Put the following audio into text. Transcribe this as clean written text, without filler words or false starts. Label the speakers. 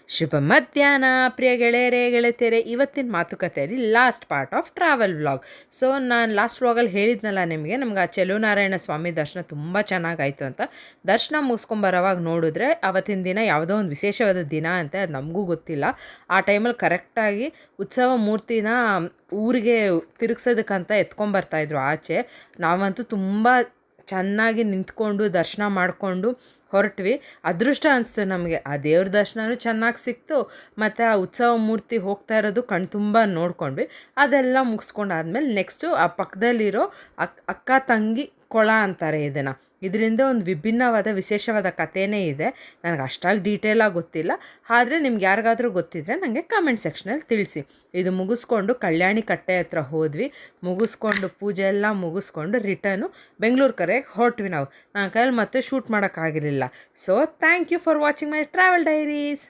Speaker 1: ಶುಭ ಮಧ್ಯಾಹ್ನ ಪ್ರಿಯ ಗೆಳೆಯರೇ ಗೆಳತಿಯರೇ. ಇವತ್ತಿನ ಮಾತುಕತೆಯಲ್ಲಿ last part of travel vlog. So ನಾನು ಲಾಸ್ಟ್ ವ್ಲಾಗಲ್ಲಿ ಹೇಳಿದ್ನಲ್ಲ ನಿಮಗೆ, ನಮ್ಗೆ ಆ ಚೆಲುವನಾರಾಯಣ ಸ್ವಾಮಿ ದರ್ಶನ ತುಂಬ ಚೆನ್ನಾಗಾಯಿತು ಅಂತ. ದರ್ಶನ ಮುಗಿಸ್ಕೊಂಬರೋವಾಗ ನೋಡಿದ್ರೆ ಅವತ್ತಿನ ದಿನ ಯಾವುದೋ ಒಂದು ವಿಶೇಷವಾದ ದಿನ ಅಂತೆ, ಅದು ನಮಗೂ ಗೊತ್ತಿಲ್ಲ. ಆ ಟೈಮಲ್ಲಿ ಕರೆಕ್ಟಾಗಿ ಉತ್ಸವ ಮೂರ್ತಿನ ಊರಿಗೆ ತಿರುಗ್ಸೋದಕ್ಕಂತ ಎತ್ಕೊಂಬರ್ತಾಯಿದ್ರು ಆಚೆ. ನಾವಂತೂ ತುಂಬ ಚೆನ್ನಾಗಿ ನಿಂತ್ಕೊಂಡು ದರ್ಶನ ಮಾಡಿಕೊಂಡು ಹೊರಟ್ವಿ. ಅದೃಷ್ಟ ಅನಿಸ್ತು ನಮಗೆ, ಆ ದೇವ್ರ ದರ್ಶನವೂ ಚೆನ್ನಾಗಿ ಸಿಕ್ತು, ಮತ್ತು ಆ ಉತ್ಸವ ಮೂರ್ತಿ ಹೋಗ್ತಾ ಇರೋದು ಕಣ್ತುಂಬ ನೋಡ್ಕೊಂಡ್ವಿ. ಅದೆಲ್ಲ ಮುಗಿಸ್ಕೊಂಡಾದ್ಮೇಲೆ ನೆಕ್ಸ್ಟು ಆ ಪಕ್ಕದಲ್ಲಿರೋ ಅಕ್ಕ ತಂಗಿ ಕೊಳ ಅಂತಾರೆ ಇದನ್ನು. ಇದರಿಂದ ಒಂದು ವಿಭಿನ್ನವಾದ ವಿಶೇಷವಾದ ಕಥೆನೇ ಇದೆ. ನನಗೆ ಅಷ್ಟಾಗಿ ಡೀಟೇಲಾಗಿ ಗೊತ್ತಿಲ್ಲ, ಆದರೆ ನಿಮ್ಗೆ ಯಾರಿಗಾದರೂ ಗೊತ್ತಿದ್ದರೆ ನನಗೆ ಕಮೆಂಟ್ ಸೆಕ್ಷನಲ್ಲಿ ತಿಳಿಸಿ. ಇದು ಮುಗಿಸ್ಕೊಂಡು ಕಲ್ಯಾಣಿ ಕಟ್ಟೆ ಹತ್ರ ಹೋದ್ವಿ. ಮುಗಿಸ್ಕೊಂಡು ಪೂಜೆ ಎಲ್ಲ ಮುಗಿಸ್ಕೊಂಡು ರಿಟರ್ನು ಬೆಂಗಳೂರು ಕರೆಗೆ ಹೊರಟ್ವಿ ನಾವು. ನನ್ನ ಕೈಯಲ್ಲಿ ಮತ್ತೆ ಶೂಟ್ ಮಾಡೋಕ್ಕಾಗಿರಲಿಲ್ಲ. So thank you for watching my travel diaries.